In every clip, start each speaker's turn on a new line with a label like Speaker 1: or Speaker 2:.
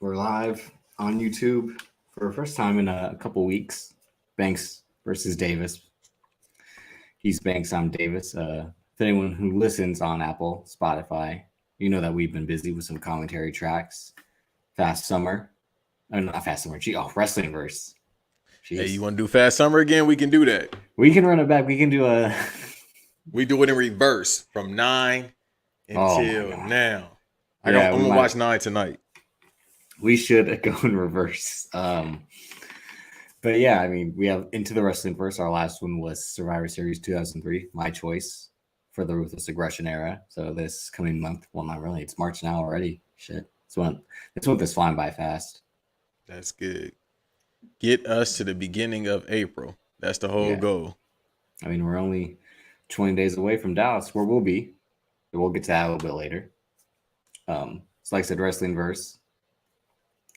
Speaker 1: We're live on YouTube for the first time in a couple weeks. Banks versus Davis. He's Banks, I'm Davis. If anyone who listens on Apple, Spotify, you know that we've been busy with some commentary tracks. Fast Summer. Not Fast Summer. Wrestling Verse. Jeez.
Speaker 2: Hey, you want to do Fast Summer again? We can do that.
Speaker 1: We can run it back. We can do a...
Speaker 2: We do it in reverse from 9 until now. I'm going to watch 9 tonight.
Speaker 1: We should go in reverse. But yeah, I mean, we have Into the Wrestling Verse. Our last one was Survivor Series 2003, my choice for the Ruthless Aggression era. So this coming month, well, not really. It's March now already. Shit. This month is flying by fast.
Speaker 2: That's good. Get us to the beginning of April. That's the whole goal.
Speaker 1: I mean, we're only 20 days away from Dallas, where we'll be. We'll get to that a little bit later. So like I said, Wrestling Verse.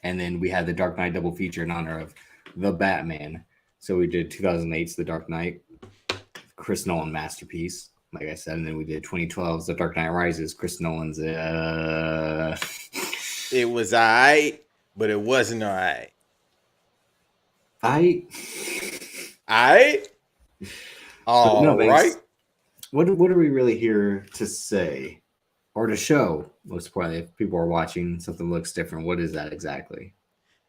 Speaker 1: And then we had the Dark Knight double feature in honor of the Batman. So we did 2008's The Dark Knight, Chris Nolan masterpiece, like I said. And then we did 2012's The Dark Knight Rises, Chris Nolan's.
Speaker 2: It was all right, but it wasn't all right. All right.
Speaker 1: What are we really here to say or to show? Most importantly, if people are watching, something looks different. What is that exactly?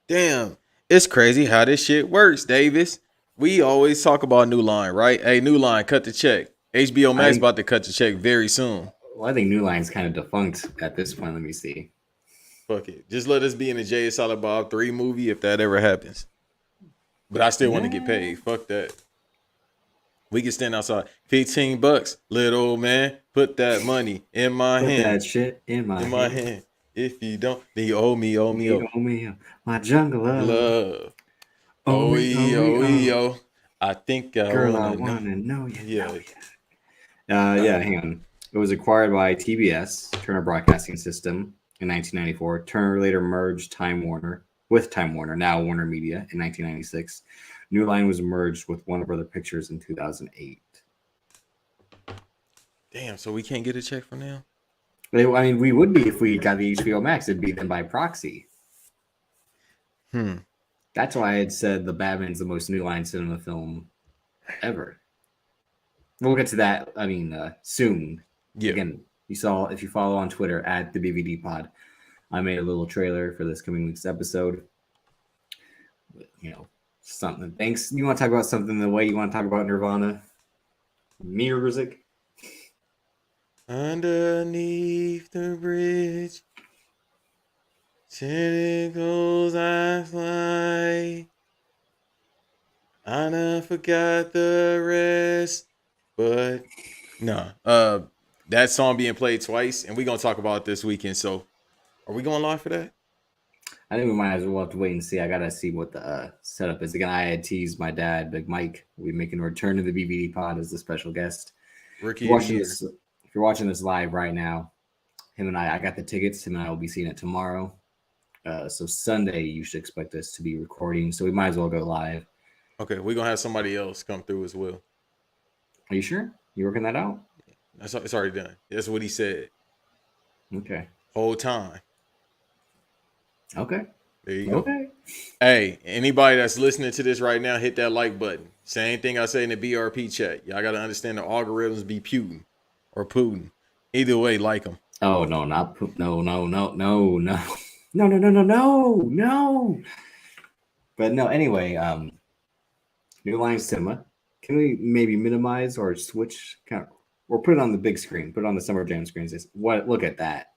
Speaker 2: Damn, it's crazy how this shit works, Davis. We always talk about New Line, right? Hey, New Line, cut the check. HBO Max about to cut the check very soon.
Speaker 1: Well, I think New Line's kind of defunct at this point. Let me see.
Speaker 2: Fuck it. Just let us be in the Jay Silent Bob 3 movie if that ever happens. But I still want to get paid. Fuck that. We can stand outside. $15, little man. Put that money in my hand.
Speaker 1: Put that shit in my hand.
Speaker 2: If you don't, then you owe me.
Speaker 1: My jungle love.
Speaker 2: Oh. I think
Speaker 1: I wanna know you.
Speaker 2: Yeah.
Speaker 1: Hang on. It was acquired by TBS, Turner Broadcasting System, in 1994. Turner later merged with Time Warner, now Warner Media, in 1996. New Line was merged with Warner Brother Pictures in 2008.
Speaker 2: Damn, so we can't get a check from them?
Speaker 1: I mean, we would be if we got the HBO Max. It'd be them by proxy. That's why I had said the Batman's the most New Line cinema film ever. We'll get to that, soon.
Speaker 2: Yeah.
Speaker 1: Again, if you follow on Twitter, at the BVD Pod, I made a little trailer for this coming week's episode. Something. Thanks. You want to talk about something the way you want to talk about Nirvana? Music?
Speaker 2: Underneath the bridge, tentacles I fly. I done forgot the rest, but no. That song being played twice, and we're gonna talk about it this weekend. So, are we going live for that?
Speaker 1: I think we might as well have to wait and see. I gotta see what the setup is. Again, I had teased my dad, Big Mike. We're making a return to the BVD Pod as a special guest.
Speaker 2: Ricky,
Speaker 1: if you're watching this live right now, him and I got the tickets. Him and I will be seeing it tomorrow. So Sunday, you should expect us to be recording. So we might as well go live.
Speaker 2: Okay, we're gonna have somebody else come through as well.
Speaker 1: Are you sure? You working that out?
Speaker 2: It's already done. That's what he said.
Speaker 1: Okay.
Speaker 2: Whole time.
Speaker 1: Okay.
Speaker 2: There you go. Okay. Hey, anybody that's listening to this right now, hit that like button. Same thing I say in the BRP chat. Y'all got to understand the algorithms be Putin or Putin. Either way, like them.
Speaker 1: Oh, no, not Putin. No. But no, anyway, New Line Cinema. Can we maybe minimize or switch or put it on the big screen? Put it on the Summer Jam screens. Look at that.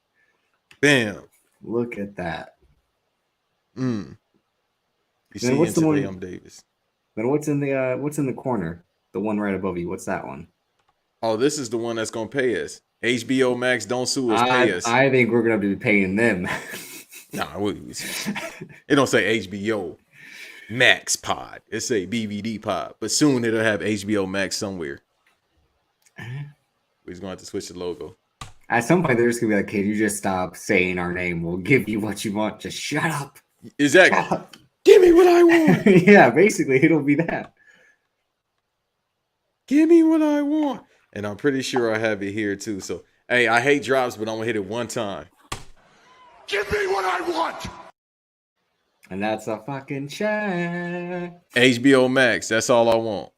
Speaker 2: Bam.
Speaker 1: Look at that.
Speaker 2: You see, what's the one? I'm Davis.
Speaker 1: Then what's in the corner? The one right above you. What's that one?
Speaker 2: Oh, this is the one that's gonna pay us. HBO Max, don't sue us. Pay us.
Speaker 1: I think we're gonna be paying them.
Speaker 2: It don't say HBO Max Pod. It say BVD Pod. But soon it'll have HBO Max somewhere. We're just gonna have to switch the logo.
Speaker 1: At some point, they're just gonna be like, "Kid, you just stop saying our name. We'll give you what you want. Just shut up."
Speaker 2: Exactly. Shut up. Give me what I want.
Speaker 1: Yeah, basically, it'll be that.
Speaker 2: Give me what I want. And I'm pretty sure I have it here too. So, hey, I hate drops, but I'm gonna hit it one time.
Speaker 3: Give me what I want.
Speaker 1: And that's a fucking check.
Speaker 2: HBO Max. That's all I want.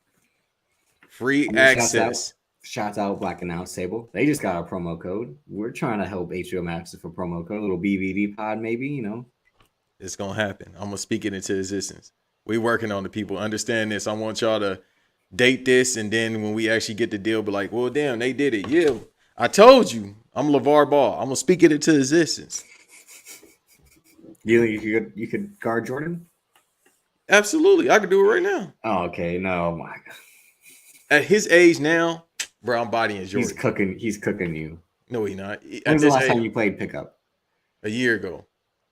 Speaker 2: Free
Speaker 1: I mean,
Speaker 2: access.
Speaker 1: shouts out Black Announce Table. They just got a promo code. We're trying to help HBO Max with a promo code, a little BVD pod, maybe, you know.
Speaker 2: It's gonna happen. I'm gonna speak it into existence. We working on the people. Understand this. I want y'all to date this, and then when we actually get the deal, be like, well, damn, they did it. Yeah, I told you. I'm LeVar Ball. I'm gonna speak it into existence.
Speaker 1: You could guard Jordan?
Speaker 2: Absolutely, I could do it right now.
Speaker 1: Oh, okay. No, my God.
Speaker 2: At his age now, bro, I'm bodying Jordan.
Speaker 1: He's cooking you.
Speaker 2: No, he not.
Speaker 1: When's the last time you played pickup?
Speaker 2: A year ago.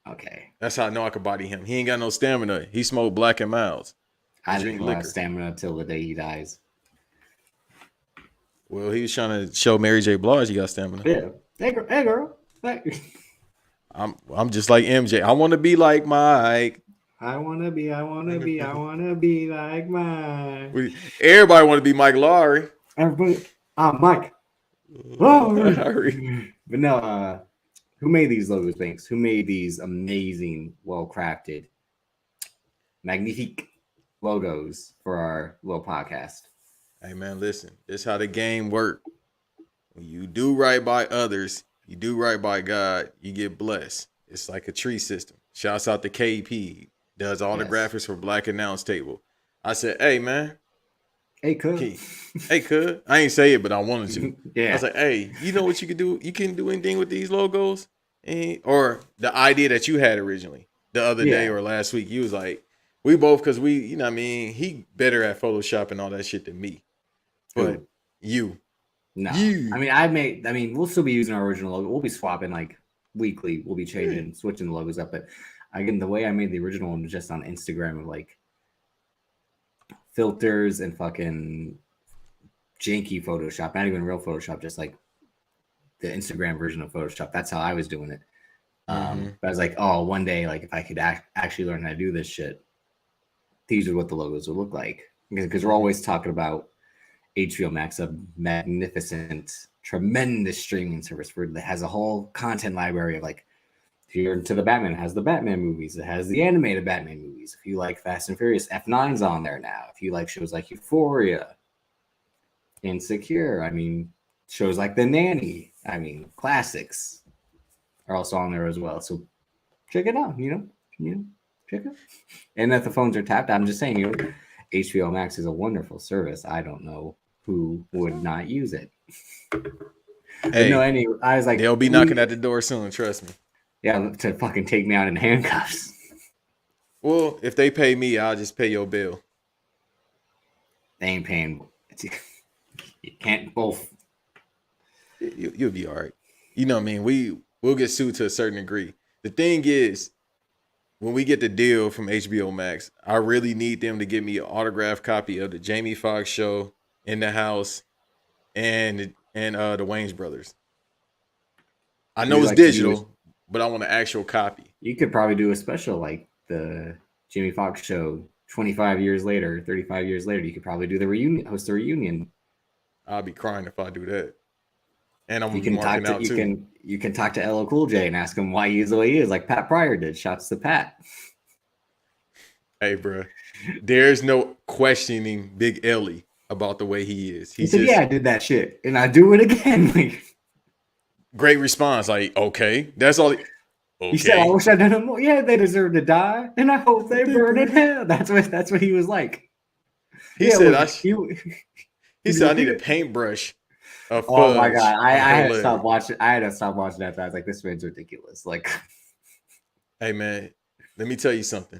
Speaker 1: Okay.
Speaker 2: That's how I know I could body him. He ain't got no stamina. He smoked Black and Milds.
Speaker 1: I drink liquor. Stamina till the day he dies.
Speaker 2: Well, he was trying to show Mary J. Blige he got stamina.
Speaker 1: Yeah. Hey, girl. Hey.
Speaker 2: I'm just like MJ. I want to be like Mike.
Speaker 1: I wanna be like Mike.
Speaker 2: Everybody want to be Mike Lowry.
Speaker 1: Everybody, Mike. Lowry. But no, who made these logos, Banks? Who made these amazing, well-crafted, magnifique logos for our little podcast?
Speaker 2: Hey man, listen. This is how the game works. When you do right by others, you do right by God, you get blessed. It's like a tree system. Shouts out to KP. Does all the graphics for Black Announce Table. I said, hey man.
Speaker 1: Hey cuz.
Speaker 2: Hey cuz. I ain't say it, but I wanted to.
Speaker 1: Yeah.
Speaker 2: I was like, hey, you know what you can do? You can do anything with these logos? Or the idea that you had originally the other day or last week. You was like, we both, because we, you know what I mean? He better at Photoshop and all that shit than me. But you.
Speaker 1: No. I mean, we'll still be using our original logo. We'll be swapping like weekly. We'll be changing, switching the logos up. But again, the way I made the original one was just on Instagram of like filters and fucking janky Photoshop, not even real Photoshop, just like the Instagram version of Photoshop. That's how I was doing it. But I was like, oh, one day, like if I could actually learn how to do this shit, these are what the logos would look like. Because we're always talking about HBO Max, a magnificent, tremendous streaming service that has a whole content library of like, if you're into the Batman, it has the Batman movies. It has the animated Batman movies. If you like Fast and Furious, F9's on there now. If you like shows like Euphoria, Insecure, I mean, shows like The Nanny, I mean, classics are also on there as well. So check it out, you know, check it out. And if the phones are tapped, I'm just saying, you know, HBO Max is a wonderful service. I don't know who would not use it.
Speaker 2: Hey,
Speaker 1: I was like,
Speaker 2: they'll be knocking at the door soon, trust me.
Speaker 1: Yeah, to fucking take me out in handcuffs.
Speaker 2: Well, if they pay me, I'll just pay your bill.
Speaker 1: They ain't paying. You can't both.
Speaker 2: You'll be all right. You know what I mean? We'll get sued to a certain degree. The thing is, when we get the deal from HBO Max, I really need them to give me an autographed copy of the Jamie Foxx show, In the House, and the Wayans Brothers. I know it's digital, but I want an actual copy.
Speaker 1: You could probably do a special like the Jamie Foxx show 25 years later, 35 years later. You could probably do the reunion, host a reunion.
Speaker 2: I'll be crying if I do that. And I'm
Speaker 1: you can talk to you can talk to LL Cool J and ask him why he is the way he is, like Pat Pryor did. Shouts to Pat.
Speaker 2: Hey, bro, there's no questioning Big Ellie about the way he is.
Speaker 1: He said, "Yeah, I did that shit, and I do it again." Like,
Speaker 2: great response. Like, okay, that's all. Okay.
Speaker 1: He said, "I wish I'd done it more." Yeah, they deserve to die, and I hope they burn in hell. That's what he was like.
Speaker 2: He said, "He said I need a paintbrush."
Speaker 1: Oh my god, I had to stop watching. I had to stop watching that. I was like, "This man's ridiculous." Like,
Speaker 2: hey man, let me tell you something.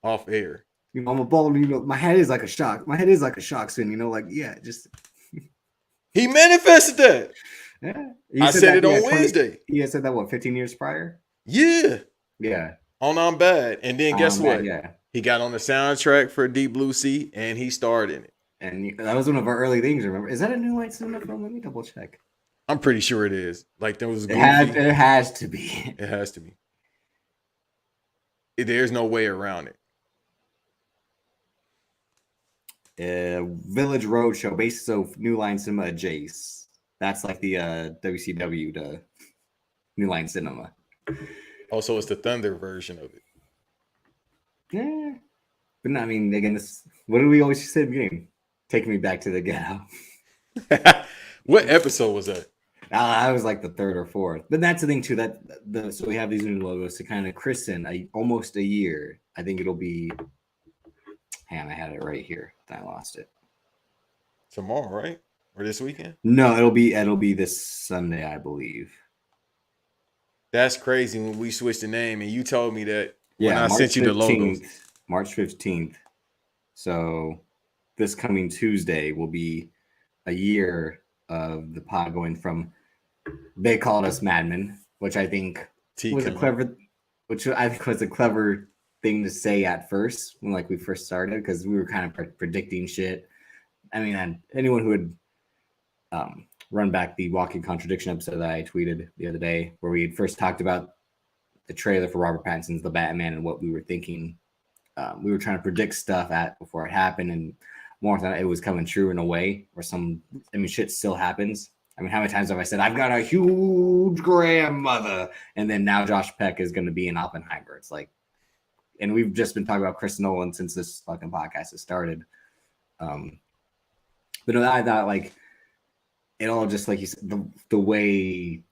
Speaker 2: Off air,
Speaker 1: you know, I'm a baller. You know, my head is like a shock. My head is like a shock spin. You know, like just.
Speaker 2: He manifested that.
Speaker 1: Yeah,
Speaker 2: I said it on Wednesday.
Speaker 1: He had said that 15 years prior.
Speaker 2: Yeah.
Speaker 1: On
Speaker 2: I'm Bad, and then guess what?
Speaker 1: Yeah,
Speaker 2: he got on the soundtrack for Deep Blue Sea, and he starred in it.
Speaker 1: And that was one of our early things. Remember? Is that a New Light Cinema film? Let me double check.
Speaker 2: I'm pretty sure it is. Like there was.
Speaker 1: It has to be.
Speaker 2: It has to be. There's no way around it.
Speaker 1: Village Roadshow, based on New Line Cinema Jace. That's like the WCW to New Line Cinema.
Speaker 2: Also, it's the Thunder version of it.
Speaker 1: Yeah. But no, I mean, again, what do we always say in the game? Take me back to the ghetto.
Speaker 2: What episode was that?
Speaker 1: I was like the third or fourth. But that's the thing, too. So we have these new logos to kind of christen almost a year. I think it'll be. Damn, I had it right here. I lost it.
Speaker 2: Tomorrow, right? Or this weekend?
Speaker 1: No, it'll be this Sunday, I believe.
Speaker 2: That's crazy when we switched the name and you told me that when
Speaker 1: Yeah,
Speaker 2: I sent you the logos.
Speaker 1: March 15th. So this coming Tuesday will be a year of the pod going from, they called us madmen, which I think was a clever thing to say at first when we first started, because we were kind of predicting shit. I mean, anyone who would run back the walking contradiction episode that I tweeted the other day, where we had first talked about the trailer for Robert Pattinson's The Batman and what we were thinking. We were trying to predict stuff before it happened, and more than that, it was coming true in a way where shit still happens. I mean, how many times have I said, I've got a huge grandmother, and then now Josh Peck is going to be in Oppenheimer? It's like, and we've just been talking about Chris Nolan since this fucking podcast has started. But I thought, it all just, like you said, the way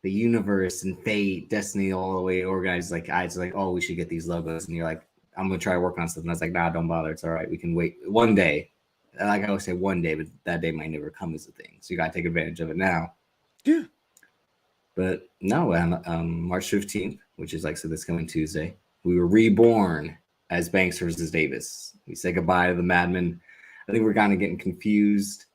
Speaker 1: the universe and fate, destiny, all the way organized, it's like, oh, we should get these logos. And you're like, I'm going to try working on something. I was like, nah, don't bother. It's all right. We can wait one day. Like I always say, one day, but that day might never come as a thing. So you got to take advantage of it now.
Speaker 2: Yeah.
Speaker 1: But no, March 15th, which is so this coming Tuesday, we were reborn as Banks versus Davis. We say goodbye to the Madmen. I think we're kind of getting confused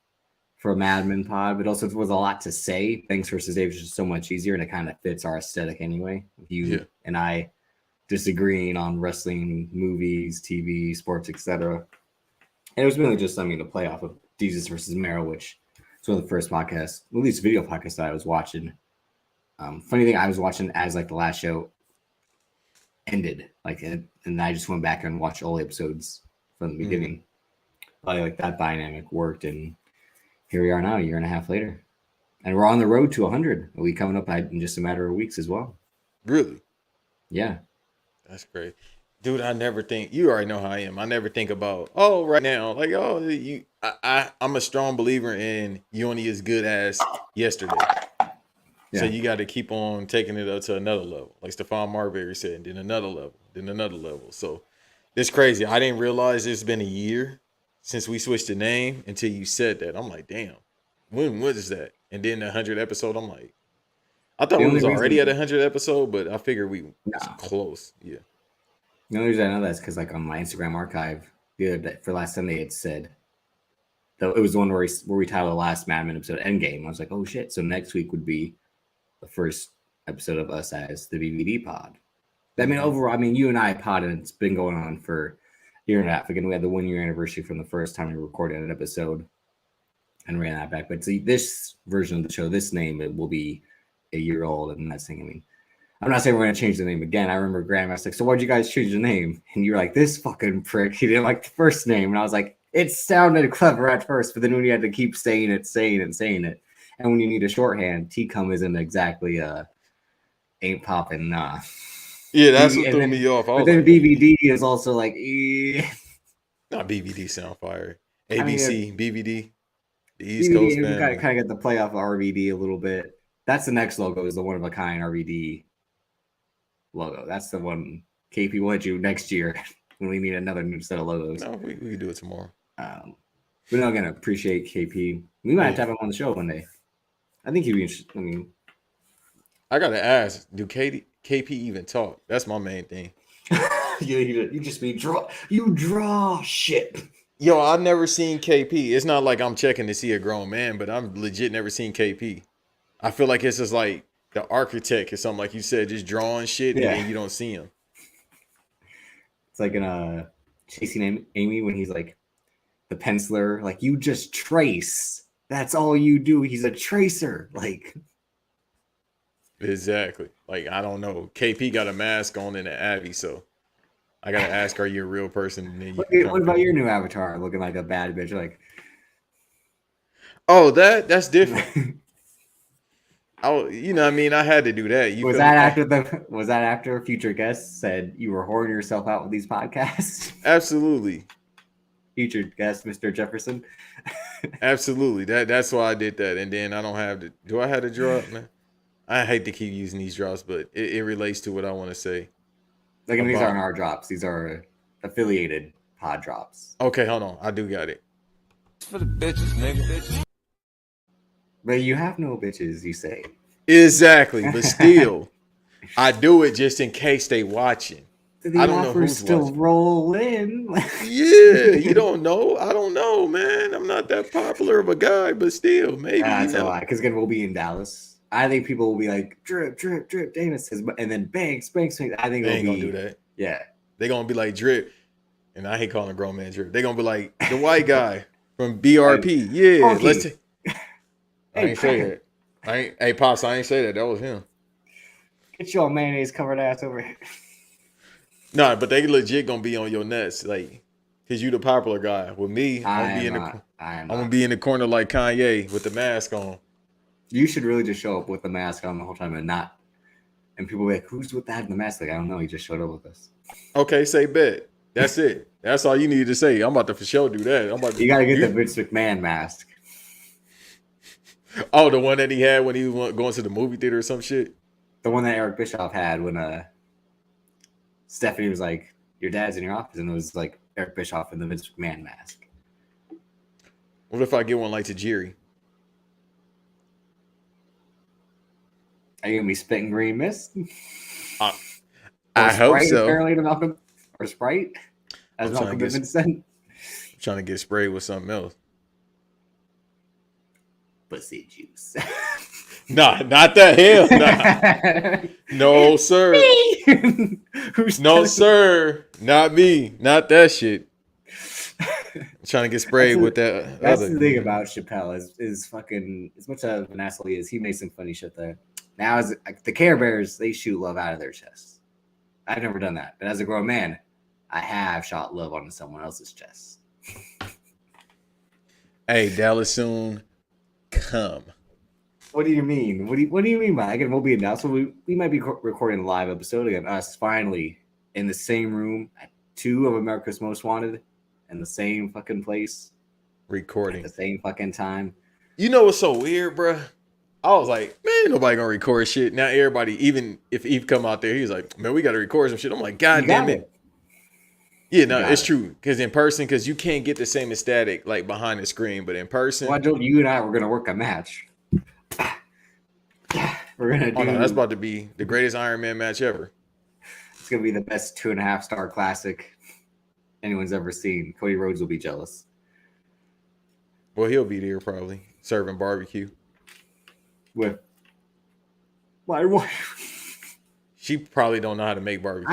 Speaker 1: for a Madman pod, but also it was a lot to say. Banks versus Davis is so much easier, and it kind of fits our aesthetic anyway. You and I disagreeing on wrestling, movies, TV, sports, etc. And it was really just something to play off of Jesus versus Mero, which is one of the first podcasts, at least video podcasts that I was watching. Funny thing, I was watching as the last show ended, and I just went back and watched all the episodes from the beginning. That dynamic worked, and here we are now, a year and a half later, and we're on the road to 100. We coming up in just a matter of weeks as well.
Speaker 2: Really?
Speaker 1: Yeah.
Speaker 2: That's great. Dude, I never think, you already know how I am. I never think about, right now, I'm a strong believer in you only as good as yesterday. Yeah. So you got to keep on taking it up to another level. Like Stephon Marbury said, and then another level, then another level. So it's crazy. I didn't realize it's been a year since we switched the name until you said that. I'm like, damn, when was that? And then the 100th episode, I'm like, I thought we was already at a 100th episode, but I figured we was close. Yeah.
Speaker 1: The only reason I know that is because on my Instagram archive, for last Sunday, it said, it was the one where we titled the last Mad Men episode Endgame. I was like, oh shit. So next week would be the first episode of us as the BVD pod. I mean, overall, you and I pod, and it's been going on for a year and a half. Again, we had the 1 year anniversary from the first time we recorded an episode and ran that back. But see, this version of the show, this name, it will be a year old, and that's thing. I'm not saying we're going to change the name again. I remember Graham asked, so why'd you guys change the name? And you're like, this fucking prick, he didn't like the first name. And I was like, it sounded clever at first, but then when you had to keep saying it, and when you need a shorthand, T-cum isn't exactly ain't popping, nah.
Speaker 2: Yeah, that's what threw me off.
Speaker 1: But then BVD is also not
Speaker 2: BVD sound fire. ABC, BVD, the East Coast
Speaker 1: man. We kind of get the play off of RVD a little bit. That's the next logo, is the one of a kind RVD logo. That's the one KP will hit you next year when we need another new set of logos.
Speaker 2: No, we can do it tomorrow.
Speaker 1: We're not gonna appreciate KP. We might have to have him on the show one day. I think he'd be interested.
Speaker 2: I gotta ask, do KP even talk? That's my main thing.
Speaker 1: you just be draw shit.
Speaker 2: Yo, I've never seen KP. It's not like I'm checking to see a grown man, but I'm legit never seen KP. I feel like it's just like the architect or something, like you said, just drawing shit, and then you don't see him.
Speaker 1: It's like in Chasing Amy when he's like the penciler, you just trace. That's all you do. He's a tracer.
Speaker 2: Exactly. I don't know. KP got a mask on in the Abbey, so I gotta ask, are you a real person? And then
Speaker 1: what about your new avatar looking like a bad bitch?
Speaker 2: Oh, that's different. You know what I mean? I had to do that. You
Speaker 1: Was
Speaker 2: feel
Speaker 1: that
Speaker 2: me?
Speaker 1: after future guests said you were whoring yourself out with these podcasts?
Speaker 2: Absolutely.
Speaker 1: Featured guest, Mr. Jefferson.
Speaker 2: Absolutely. That's why I did that. And then I don't have to. Do I have to drop, man? I hate to keep using these drops, but it relates to what I want to say
Speaker 1: Like, and these
Speaker 2: about.
Speaker 1: aren't our drops. These are affiliated pod drops.
Speaker 2: Okay, hold on. I do got it.
Speaker 3: It's for the bitches, nigga.
Speaker 1: But you have no bitches, you say.
Speaker 2: Exactly. But still, I do it just in case they watching.
Speaker 1: The
Speaker 2: I don't know
Speaker 1: offers
Speaker 2: who's
Speaker 1: still
Speaker 2: watching.
Speaker 1: roll in.
Speaker 2: Yeah, you don't know. I don't know, man. I'm not that popular of a guy, but still, maybe.
Speaker 1: That's a lie. Because again, we'll be in Dallas. I think people will be like, drip, drip, drip, Davis says, and then banks, banks, banks. I think
Speaker 2: They
Speaker 1: it'll
Speaker 2: ain't gonna
Speaker 1: be,
Speaker 2: do that.
Speaker 1: yeah.
Speaker 2: They gonna be like drip, and I hate calling a grown man drip. They gonna be like the white guy from BRP. Yeah,
Speaker 1: Funky.
Speaker 2: let's. I
Speaker 1: Hey,
Speaker 2: ain't say
Speaker 1: cracker,
Speaker 2: that. Hey, pops, I ain't say that. That was him.
Speaker 1: get your mayonnaise covered ass over here.
Speaker 2: Nah, but they legit gonna be on your nuts, like, cause you the popular guy. With me, I'm gonna be in the corner like Kanye with the mask on.
Speaker 1: You should really just show up with the mask on the whole time and not. And people be like, "Who's with that in the mask?" Like, I don't know. He just showed up with us.
Speaker 2: Okay, say bet. That's it. That's all you need to say. I'm about to for sure do that. I'm about to.
Speaker 1: You got to get the Vince McMahon mask.
Speaker 2: Oh, the one that he had when he was going to the movie theater or some shit.
Speaker 1: The one that Eric Bischoff had when Stephanie was like, "Your dad's in your office," and it was like Eric Bischoff in the Vince McMahon mask.
Speaker 2: What if I get one like Tajiri?
Speaker 1: Are you gonna be spitting green mist?
Speaker 2: I hope
Speaker 1: Sprite,
Speaker 2: so.
Speaker 1: apparently, to Malcolm or Sprite, as
Speaker 2: I'm trying
Speaker 1: Malcolm
Speaker 2: to get-
Speaker 1: Bivens said.
Speaker 2: I'm trying to get sprayed with something else.
Speaker 1: Pussy juice.
Speaker 2: Nah, not that. Hell, nah. No, sir.
Speaker 1: Who's
Speaker 2: No, sir. Not me. Not that shit. I'm trying to get sprayed with that.
Speaker 1: That's
Speaker 2: other.
Speaker 1: the thing about Chappelle is fucking, as much of an asshole he is, he makes some funny shit there. Now, as like, the Care Bears, they shoot love out of their chest. I've never done that, but as a grown man, I have shot love onto someone else's chest.
Speaker 2: Hey, Dallas soon come.
Speaker 1: What do you mean? What do you mean by? Again, we'll be in Dallas. So we might be recording a live episode again. Us finally in the same room at 2 of America's Most Wanted, in the same fucking place,
Speaker 2: Recording.
Speaker 1: at the same fucking time.
Speaker 2: You know what's so weird, bruh? I was like, man, ain't nobody gonna record shit. Now everybody, even if Eve come out there, he's like, man, we gotta record some shit. I'm like, God
Speaker 1: You
Speaker 2: damn
Speaker 1: got
Speaker 2: it. Yeah, no,
Speaker 1: got
Speaker 2: it's
Speaker 1: it.
Speaker 2: true. Because in person, because you can't get the same aesthetic like behind the screen, but in person,
Speaker 1: Well, I told you and I were gonna work a match. We're gonna do.
Speaker 2: oh no, that's about to be the greatest Iron Man match ever.
Speaker 1: It's gonna be the best 2.5-star classic anyone's ever seen. Cody Rhodes will be jealous.
Speaker 2: Well, he'll be there probably serving barbecue.
Speaker 1: With my wife.
Speaker 2: She probably don't know how to make barbecue.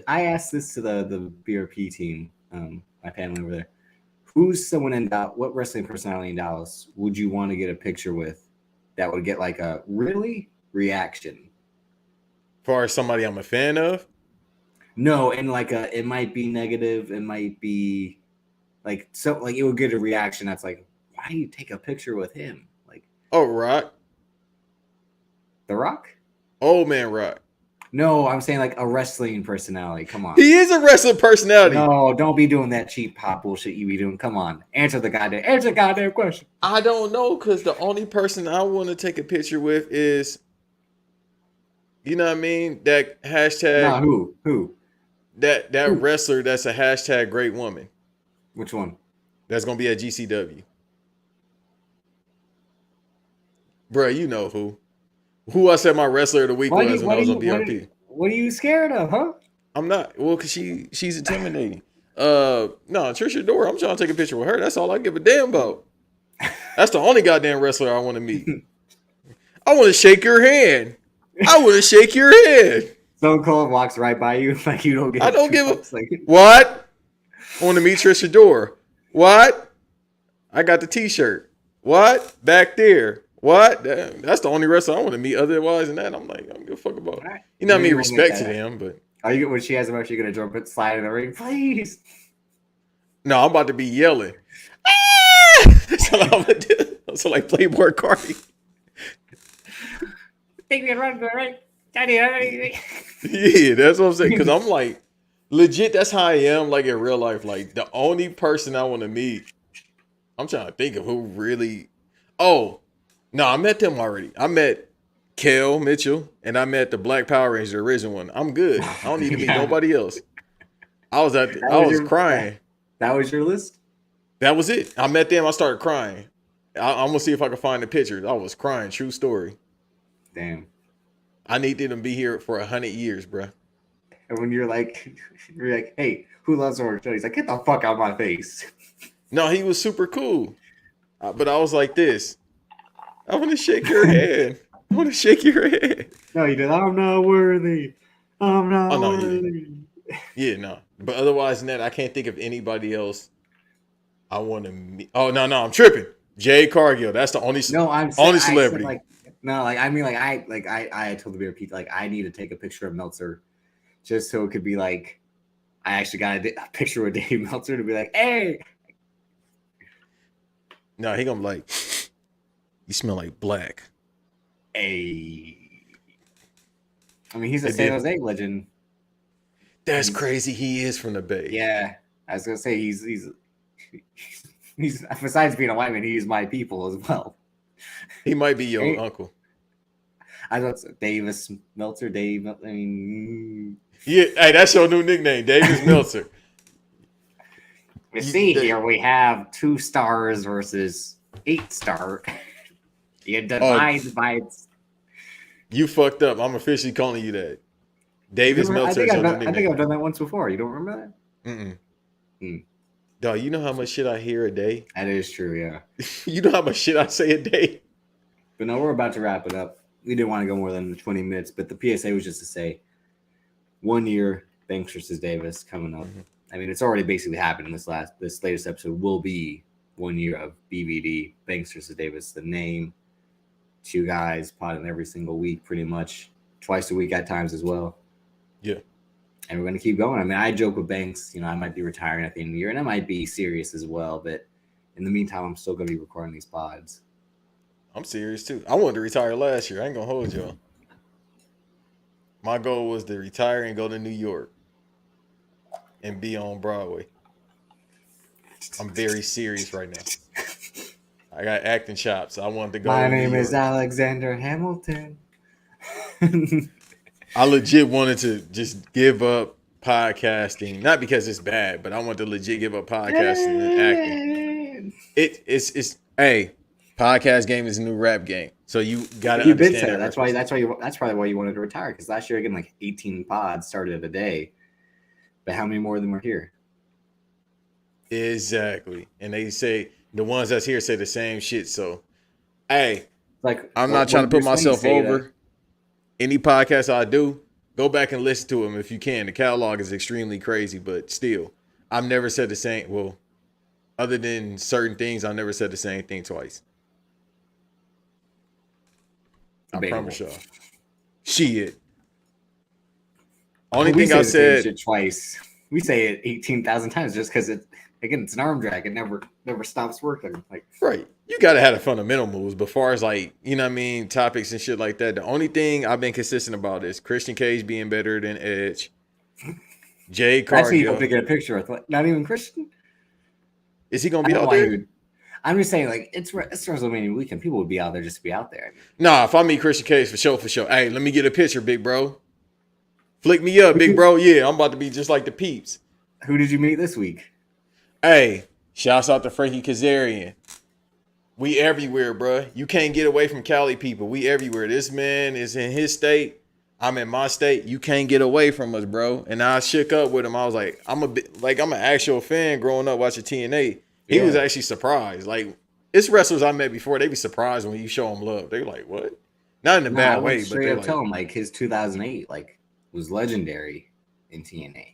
Speaker 1: I asked this to the BRP team, my family over there. Who's someone in Dallas? What wrestling personality in Dallas would you want to get a picture with that would get like a really reaction?
Speaker 2: As far as somebody I'm a fan of,
Speaker 1: No, and like it might be negative. It might be like so like it would get a reaction that's like, why do you take a picture with him? Like
Speaker 2: oh Rock,
Speaker 1: The Rock?
Speaker 2: old man Rock.
Speaker 1: No, I'm saying like a wrestling personality. Come on.
Speaker 2: He is a wrestling personality.
Speaker 1: No, don't be doing that cheap pop bullshit you be doing. Come on. Answer the goddamn question.
Speaker 2: I don't know, because the only person I want to take a picture with is, you know what I mean? That hashtag,
Speaker 1: Nah, who?
Speaker 2: that
Speaker 1: Who?
Speaker 2: wrestler that's a hashtag great woman.
Speaker 1: Which one?
Speaker 2: That's going to be at GCW. Bruh, you know who. Who I said my wrestler of the week was when I was on BRP.
Speaker 1: What are you scared of, huh?
Speaker 2: I'm not. Well, because she's intimidating. No, Trisha Dora, I'm trying to take a picture with her. That's all I give a damn about. That's the only goddamn wrestler I want to meet. I want to shake your hand. I want to shake your hand.
Speaker 1: Stone Cold walks right by you like you don't give.
Speaker 2: I don't give a
Speaker 1: like,
Speaker 2: what. I want to meet Trisha Dora. What? I got the T-shirt. What? Back there. What? That's the only wrestler I want to meet. Otherwise than that, I'm like, I don't give a fuck about.
Speaker 1: Right.
Speaker 2: You know what I mean?
Speaker 1: Maybe we'll make
Speaker 2: Respect to
Speaker 1: that
Speaker 2: them, but
Speaker 1: are you when she has a match? You're gonna jump it, slide in the ring, please.
Speaker 2: no, I'm about to be yelling. Ah! That's what I'm gonna do. So like Playboy Cardi.
Speaker 1: take me and run, go right, Daddy.
Speaker 2: Yeah, that's what I'm saying. Because I'm like, legit, that's how I am. Like in real life, like the only person I want to meet. I'm trying to think of who really. Oh, no, I met them already. I met Kel Mitchell, and I met the Black Power Ranger, the original one. I'm good. I don't need to meet
Speaker 1: Yeah.
Speaker 2: nobody else. I was crying.
Speaker 1: That was your list?
Speaker 2: That was it. I met them. I started crying. I'm gonna see if I can find the pictures. I was crying. True story.
Speaker 1: Damn.
Speaker 2: I need them to be here for 100 years, bro.
Speaker 1: And when you're like, hey, who loves orange? He's like, get the fuck out of my face.
Speaker 2: No, he was super cool. But I was like this. I want to shake your hand. I want to shake your hand.
Speaker 1: No, you did. I'm not worthy. I'm not
Speaker 2: Oh, no,
Speaker 1: worthy.
Speaker 2: Yeah, no. But otherwise than that, I can't think of anybody else I want to meet. Oh, no, I'm tripping. Jay Cargill. That's the only
Speaker 1: No, I'm
Speaker 2: only
Speaker 1: saying,
Speaker 2: celebrity.
Speaker 1: I told the beer Pete, like, I need to take a picture of Meltzer just so it could be like, I actually got a picture with Dave Meltzer to be like, hey.
Speaker 2: No, he gonna be like, you smell like black.
Speaker 1: Hey. I mean, he's a
Speaker 2: It
Speaker 1: San
Speaker 2: did.
Speaker 1: Jose legend.
Speaker 2: That's crazy. He is from the Bay.
Speaker 1: Yeah. I was gonna say he's besides being a white man, he's my people as well.
Speaker 2: He might be your
Speaker 1: Hey.
Speaker 2: uncle.
Speaker 1: I thought Davis Meltzer, Dave. I mean,
Speaker 2: Yeah, hey, that's your new nickname, Davis Meltzer.
Speaker 1: you see here we have 2 stars versus 8 star. You divide by its.
Speaker 2: You fucked up. I'm officially calling you that. Davis Meltzer is your new
Speaker 1: I think
Speaker 2: nickname.
Speaker 1: I've done that once before. You don't remember that?
Speaker 2: Mm-mm. Dog, you know how much shit I hear a day?
Speaker 1: That is true, yeah.
Speaker 2: You know how much shit I say a day?
Speaker 1: But no, we're about to wrap it up. We didn't want to go more than 20 minutes, but the PSA was just to say 1 year Banks versus Davis coming up. I mean, it's already basically happened. This latest episode will be 1 year of BVD, Banks versus Davis. The name, 2 guys potting every single week, pretty much twice a week at times as well.
Speaker 2: Yeah.
Speaker 1: And we're going to keep going. I mean, I joke with Banks, I might be retiring at the end of the year, and I might be serious as well. But in the meantime, I'm still going to be recording these pods.
Speaker 2: I'm serious too. I wanted to retire last year. I ain't gonna hold y'all. My goal was to retire and go to New York and be on Broadway. I'm very serious right now. I got acting chops. I wanted to go.
Speaker 1: My
Speaker 2: to New
Speaker 1: name is
Speaker 2: York.
Speaker 1: Alexander Hamilton.
Speaker 2: I legit wanted to just give up podcasting, not because it's bad, but I want to legit give up podcasting and acting. It's hey, podcast game is a new rap game, so you gotta.
Speaker 1: You did
Speaker 2: understand
Speaker 1: say that.
Speaker 2: that.
Speaker 1: That's probably why you wanted to retire, because last year again, like 18 pods started a day. But how many more of them are here?
Speaker 2: Exactly, and they say the ones that's here say the same shit. So, hey,
Speaker 1: Like,
Speaker 2: I'm not trying to put myself over. Any podcast I do, go back and listen to them if you can. The catalog is extremely crazy, but still, I've never said the same. Well, other than certain things, I've never said the same thing twice. I promise y'all. Shit. Only thing I said
Speaker 1: shit twice. We say it 18,000 times just because it's an arm drag. It never stops working. Like,
Speaker 2: right. You gotta have the fundamental moves. But far as like, you know what I mean, topics and shit like that. The only thing I've been consistent about is Christian Cage being better than Edge. Jay
Speaker 1: that's who you
Speaker 2: Cargill.
Speaker 1: hope to get a picture with. Like, not even Christian.
Speaker 2: Is he gonna
Speaker 1: I
Speaker 2: be
Speaker 1: don't know
Speaker 2: out
Speaker 1: why
Speaker 2: there?
Speaker 1: you would- I'm just saying, like, it's WrestleMania weekend. People would be out there just to be out there. I mean,
Speaker 2: Nah, if I meet Christian Cage for sure. Hey, let me get a picture, big bro. Flick me up, big bro. Yeah, I'm about to be just like the peeps.
Speaker 1: who did you meet this week?
Speaker 2: Hey, shouts out to Frankie Kazarian. We everywhere, bruh. You can't get away from Cali people. We everywhere. This man is in his state. I'm in my state. You can't get away from us, bro. And I shook up with him. I was like, I'm an actual fan growing up watching TNA. He was actually surprised. Like, it's wrestlers I met before. They be surprised when you show them love. They're like, what? Not in a bad way, but
Speaker 1: straight
Speaker 2: they're
Speaker 1: up
Speaker 2: like,
Speaker 1: tell him, like, his 2008 was legendary in TNA.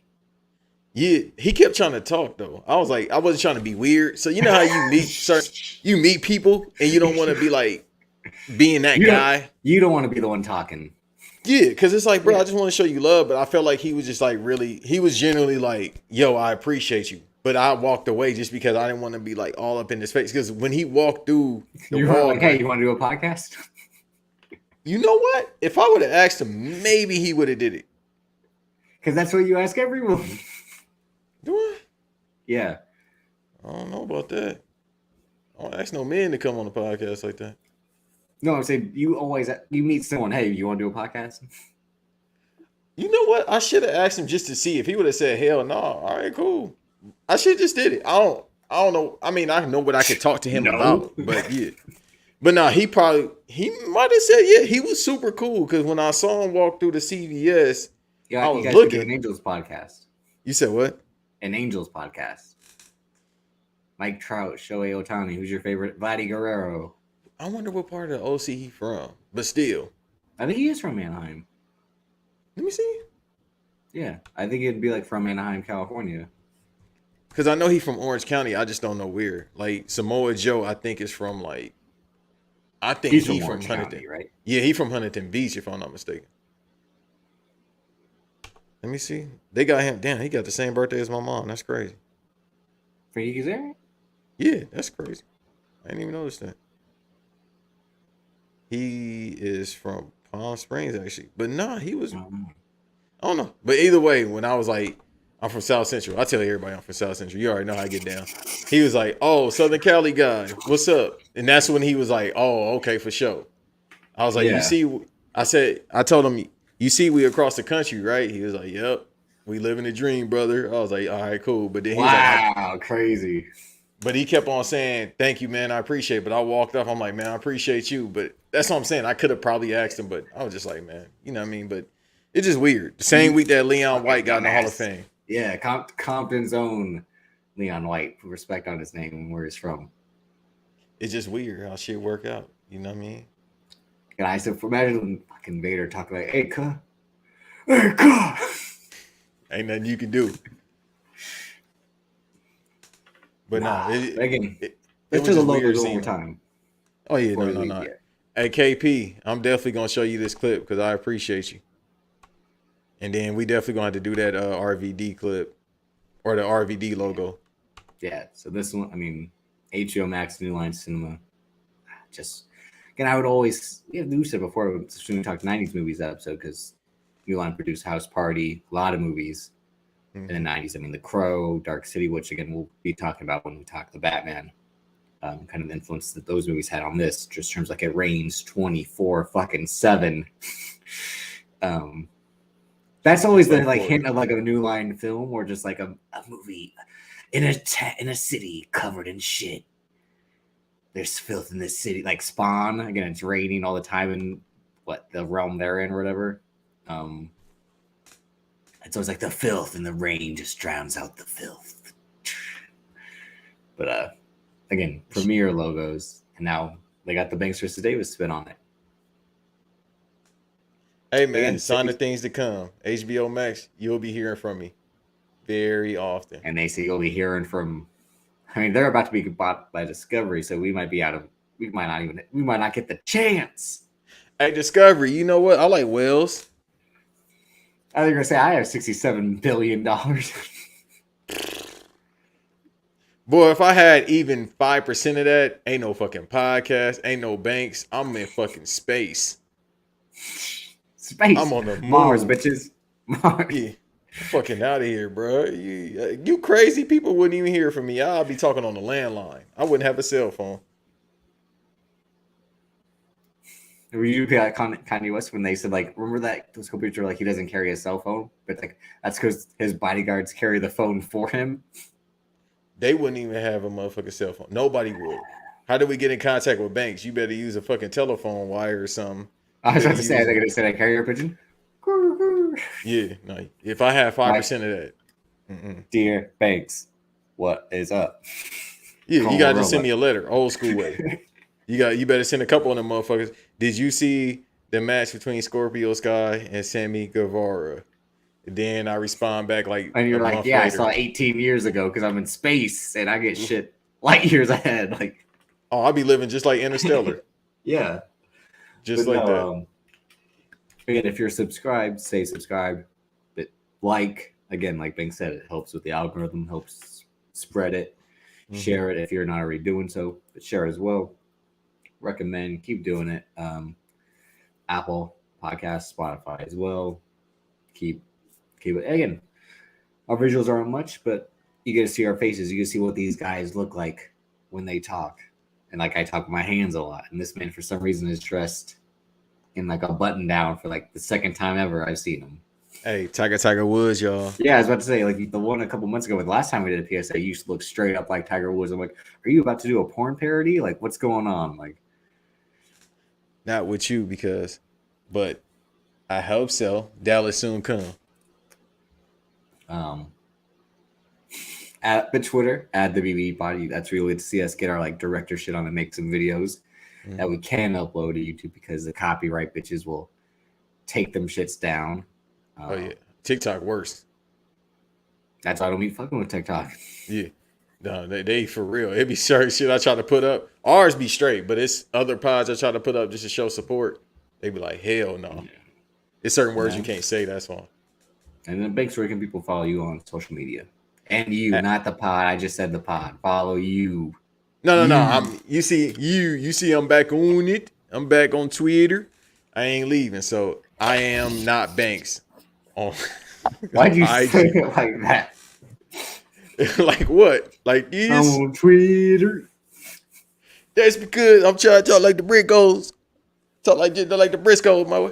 Speaker 2: yeah, he kept trying to talk though. I was like, I wasn't trying to be weird. So you know how you meet people and you don't want to be like being that guy.
Speaker 1: You don't want to be the one talking.
Speaker 2: Yeah, because it's like, bro, I just want to show you love. But I felt like he was just like he was genuinely like, yo, I appreciate you. But I walked away just because I didn't want to be like all up in his face. Because when he walked through the
Speaker 1: You were
Speaker 2: wall,
Speaker 1: like, hey, you want to do a podcast?
Speaker 2: You know what? If I would have asked him, maybe he would have did it.
Speaker 1: Because that's what you ask everyone.
Speaker 2: Do I?
Speaker 1: Yeah.
Speaker 2: I don't know about that. I don't ask no men to come on the podcast like that.
Speaker 1: No, I'm saying you meet someone. Hey, you want to do a podcast?
Speaker 2: You know what? I should have asked him just to see. If he would have said hell no, all right, cool. I should just did it. I don't know. I mean, I know what I could talk to him
Speaker 1: No.
Speaker 2: about, but yeah. But no, he might have said, yeah, he was super cool because when I saw him walk through the CVS,
Speaker 1: Yeah,
Speaker 2: I
Speaker 1: you
Speaker 2: was
Speaker 1: guys could do
Speaker 2: looking.
Speaker 1: an Angels podcast.
Speaker 2: You said what?
Speaker 1: An Angels podcast. Mike Trout, Shohei Ohtani. Who's your favorite? Vladdy Guerrero.
Speaker 2: I wonder what part of the OC he from. But still,
Speaker 1: I think he is from Anaheim.
Speaker 2: let me see.
Speaker 1: Yeah, I think it'd be like from Anaheim, California.
Speaker 2: Because I know he from Orange County. I just don't know where. Like Samoa Joe, I think is from like. I think
Speaker 1: He's
Speaker 2: he
Speaker 1: from
Speaker 2: from
Speaker 1: Orange
Speaker 2: Huntington.
Speaker 1: County, right?
Speaker 2: Yeah, he from Huntington Beach, if I'm not mistaken. Let me see. They got him. Damn, he got the same birthday as my mom. That's crazy.
Speaker 1: Frankie Kazarian?
Speaker 2: Yeah, that's crazy. I didn't even notice that. He is from Palm Springs, actually. But nah, he was. I don't know. But either way, when I was like, I'm from South Central. I tell everybody I'm from South Central. You already know how I get down. He was like, oh, Southern Cali guy. What's up? And that's when he was like, oh, okay, for sure. I was like,
Speaker 1: Yeah.
Speaker 2: you see, I told him, you see we across the country, right? He was like, yep. We live in a dream, brother. I was like, all right, cool. But then he was like,
Speaker 1: Wow, crazy.
Speaker 2: but he kept on saying, thank you, man. I appreciate it. But I walked off. I'm like, man, I appreciate you. But that's what I'm saying. I could have probably asked him, but I was just like, man, you know what I mean? But it's just weird. The same week that Leon White got in the Hall of Fame.
Speaker 1: Yeah, Compton's own Leon White, put respect on his name and where he's from.
Speaker 2: It's just weird how shit work out. You know what I mean?
Speaker 1: And I said, imagine fucking Vader talking like, hey, cuh.
Speaker 2: Ain't nothing you can do. But
Speaker 1: Again,
Speaker 2: it
Speaker 1: let's
Speaker 2: was
Speaker 1: do the
Speaker 2: just weird
Speaker 1: logos one
Speaker 2: seeing
Speaker 1: more
Speaker 2: him.
Speaker 1: time.
Speaker 2: Oh, yeah,
Speaker 1: before we
Speaker 2: no.
Speaker 1: leave here.
Speaker 2: Hey, KP, I'm definitely going to show you this clip because I appreciate you. And then we definitely going to have to do that RVD clip or the RVD logo.
Speaker 1: Yeah, so this one, I mean, HBO Max, New Line Cinema. Just, again, I would always, we said before, we talked 90s movies episode because New Line produced House Party, a lot of movies in the 90s. I mean, The Crow, Dark City, which again, we'll be talking about when we talk the Batman. Kind of influence that those movies had on this, just in terms like it rains 24/7. That's always the like hint of like a New Line film or just like a movie in a city covered in shit. There's filth in this city, like Spawn. Again, it's raining all the time in the realm they're in or whatever. It's always like the filth and the rain just drowns out the filth. But again, premiere logos, and now they got the Banks vs. Davis spin on it.
Speaker 2: Hey, man,
Speaker 1: Again,
Speaker 2: sign the things to come. HBO Max, you'll be hearing from me very often.
Speaker 1: And they say you'll be hearing from. I mean, they're about to be bought by Discovery, so we might be out of. We might not get the chance.
Speaker 2: Hey, Discovery, you know what? I like whales.
Speaker 1: I was gonna say I have $67 billion.
Speaker 2: Boy, if I had even 5% of that, ain't no fucking podcast, ain't no banks. I'm in fucking space.
Speaker 1: Space.
Speaker 2: I'm on the moon.
Speaker 1: Mars, bitches. Mars.
Speaker 2: Yeah. I'm fucking out of here, bro. You crazy people wouldn't even hear from me. I'll be talking on the landline. I wouldn't have a cell phone.
Speaker 1: Were you like Kanye West when they said like, remember that those couple picture like he doesn't carry a cell phone, but like that's because his bodyguards carry the phone for him.
Speaker 2: They wouldn't even have a motherfucking cell phone. Nobody would. How do we get in contact with banks? You better use a fucking telephone wire or something.
Speaker 1: I was about to say, I think I said a carrier pigeon.
Speaker 2: Yeah, no. If I had 5% of that,
Speaker 1: Dear Banks, what is up?
Speaker 2: yeah,
Speaker 1: Call
Speaker 2: you gotta
Speaker 1: Rolla.
Speaker 2: just send me a letter, old school way. You better send a couple of them motherfuckers. Did you see the match between Scorpio Sky and Sammy Guevara? Then I respond back like,
Speaker 1: And you're
Speaker 2: a
Speaker 1: like,
Speaker 2: month
Speaker 1: yeah,
Speaker 2: later.
Speaker 1: I saw 18 years ago because I'm in space and I get shit light years ahead. Like,
Speaker 2: Oh, I'll be living just like Interstellar,
Speaker 1: yeah,
Speaker 2: just
Speaker 1: But
Speaker 2: like
Speaker 1: no,
Speaker 2: that.
Speaker 1: Again, if you're subscribed, stay subscribed. But like Bing said, it helps with the algorithm, helps spread it, share it if you're not already doing so. But share as well. Recommend, keep doing it. Apple Podcasts, Spotify as well. Keep it again. Our visuals aren't much, but you get to see our faces. You get to see what these guys look like when they talk. And like I talk with my hands a lot. And this man, for some reason, is dressed in like a button down for like the second time ever I've seen him.
Speaker 2: Hey, Tiger Woods, y'all.
Speaker 1: Yeah, I was about to say, like the one a couple months ago, the last time we did a PSA, you used to look straight up like Tiger Woods. I'm like, are you about to do a porn parody? Like, what's going on? Like,
Speaker 2: Not with you but I hope so. Dallas soon come.
Speaker 1: At the Twitter, at the BB Body. That's really to see us get our like director shit on and make some videos that we can upload to YouTube because the copyright bitches will take them shits down.
Speaker 2: Oh yeah, TikTok worse.
Speaker 1: That's why I don't be fucking with TikTok.
Speaker 2: Yeah, no, they for real. It be certain shit I try to put up. Ours be straight, but it's other pods I try to put up just to show support. They be like, hell no. Yeah. It's certain words you can't say. That's all.
Speaker 1: And then Banks, where can people follow you on social media? And you, not the pod. I just said the pod. Follow you.
Speaker 2: No. You see, I'm back on it. I'm back on Twitter. I ain't leaving. So I am not Banks.
Speaker 1: Why'd you say it like that?
Speaker 2: Like what? Like this?
Speaker 1: I'm on Twitter.
Speaker 2: That's because I'm trying to talk like the Briscoes. Talk like the Briscoes, my way.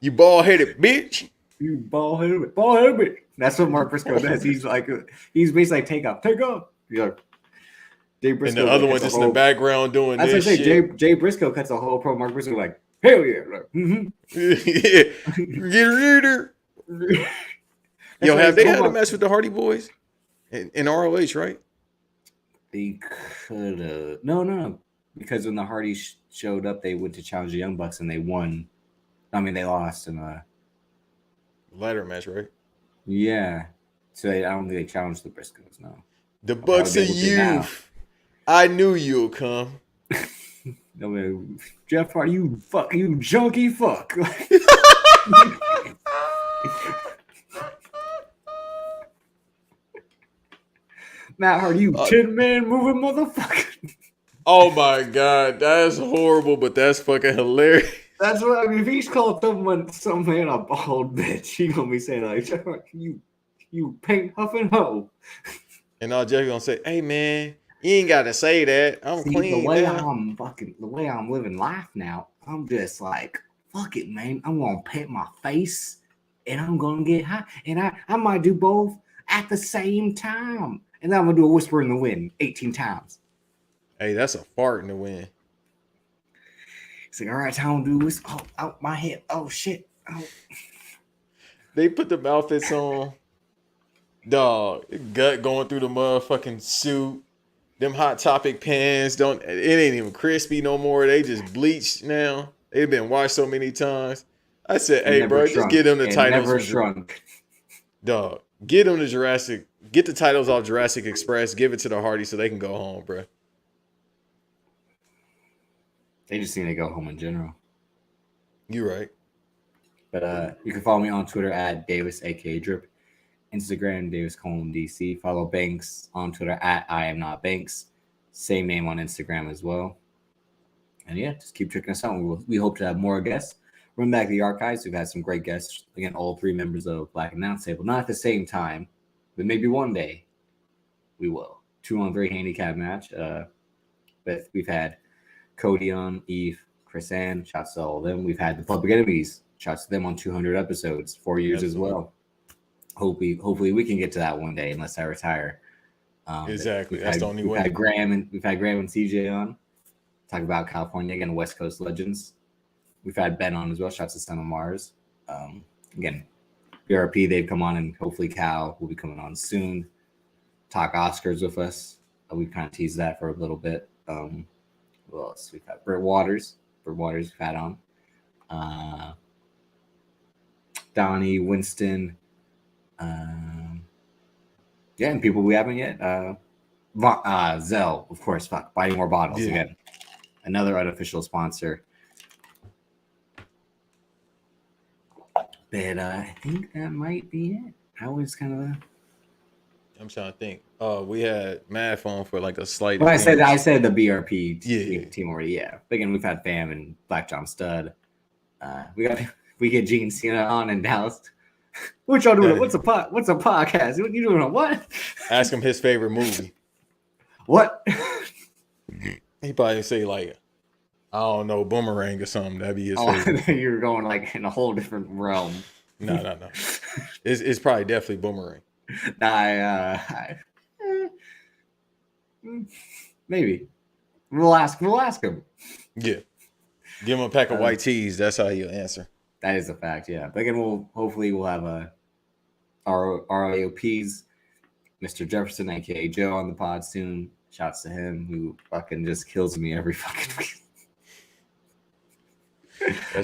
Speaker 2: You bald-headed bitch.
Speaker 1: You bald-headed bitch. That's what Mark Briscoe does. He's basically like, take off. He's like, Jay Briscoe.
Speaker 2: And the other one just in the background doing
Speaker 1: that's
Speaker 2: this
Speaker 1: shit.
Speaker 2: shit.
Speaker 1: Jay Briscoe cuts a whole pro. Mark Briscoe like, hell yeah. Like,
Speaker 2: Yeah. Get her. Yo, have they had a match with the Hardy Boys in ROH, right?
Speaker 1: They could have. No. Because when the Hardys showed up, they went to challenge the Young Bucks and they won. I mean, they lost in a
Speaker 2: ladder match, right?
Speaker 1: Yeah. So I don't think they challenged the Briscoes, no.
Speaker 2: The Bucks of Youth. I knew you'll come.
Speaker 1: No, man, Jeff Hardy, you junkie fuck. Matt Hardy, you tin man moving motherfucker.
Speaker 2: Oh my god, that's horrible, but that's fucking hilarious.
Speaker 1: That's what I mean. If he's called some man a bald bitch, he gonna be saying like, you paint huffing hoe.
Speaker 2: And all Jeff gonna say, hey man, you ain't gotta say that. I'm clean.
Speaker 1: The way I'm living life now, I'm just like, fuck it, man. I'm gonna paint my face and I'm gonna get high. And I might do both at the same time. And then I'm gonna do a whisper in the wind 18 times.
Speaker 2: Hey, that's a fart in the wind.
Speaker 1: He's like, all right, time to do this. Oh, out my head. Oh shit. Oh.
Speaker 2: They put the outfits on. Dog, gut going through the motherfucking suit. Them Hot Topic pants it ain't even crispy no more. They just bleached now. They've been washed so many times. I said, hey, bro, just get them the titles.
Speaker 1: Never shrunk.
Speaker 2: Dog, get them to Jurassic. Get the titles off Jurassic Express. Give it to the Hardy so they can go home, bro.
Speaker 1: They just need to go home in general.
Speaker 2: You're right.
Speaker 1: But you can follow me on Twitter at Davis, aka Drip. Instagram, daviscoltondc. Follow Banks on Twitter at iamnotbanks. Same name on Instagram as well. And yeah, just keep checking us out. We hope to have more guests. Run back the archives. We've had some great guests. Again, all three members of Black Announce Table. Not at the same time, but maybe one day we will. 2-on-3 handicap match. But we've had Cody on, Eve, Chris Ann. Shouts to all of them. We've had the Public Enemies. Shouts to them on 200 episodes, 4 years as well. Hopefully we can get to that one day, unless I retire.
Speaker 2: Exactly. That's the only way.
Speaker 1: We've had Graham and CJ on. Talk about California again, West Coast legends. We've had Ben on as well. Shouts to Son of Mars. Again, BRP, they've come on, and hopefully Cal will be coming on soon. Talk Oscars with us. We've kind of teased that for a little bit. Who else? We've had Britt Waters. We've had on. Donnie, Winston. And people we haven't yet. Zell, of course. Fuck, buying more bottles again. Another unofficial sponsor. But I think that might be it. I was kind of.
Speaker 2: I'm trying to think. We had Mad Phone for like a slight.
Speaker 1: Well, I said the BRP
Speaker 2: team
Speaker 1: already. Yeah. Again, we've had Fam and Black John Stud. We get Gene Cena on in Dallas. What y'all doing? What's a podcast? You doing a what?
Speaker 2: Ask him his favorite movie.
Speaker 1: What?
Speaker 2: He probably say like, I don't know, Boomerang or something. That'd be his favorite.
Speaker 1: You're going like in a whole different realm.
Speaker 2: No. It's probably definitely Boomerang.
Speaker 1: Maybe we'll ask him.
Speaker 2: Yeah. Give him a pack of white teas. That's how he'll answer.
Speaker 1: That is a fact, yeah. But again, we'll have our RIOPs, Mr. Jefferson, aka Joe, on the pod soon. Shouts to him, who fucking just kills me every fucking week.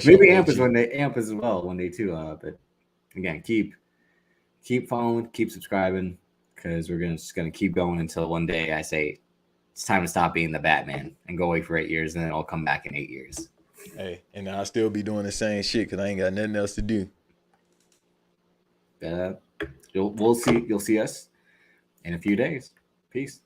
Speaker 1: Maybe Amp as well one day too. But again, keep following, keep subscribing, because we're just gonna keep going until one day I say it's time to stop being the Batman and go away for 8 years, and then I'll come back in 8 years.
Speaker 2: Hey, and I'll still be doing the same shit because I ain't got nothing else to do.
Speaker 1: You'll see us in a few days. Peace.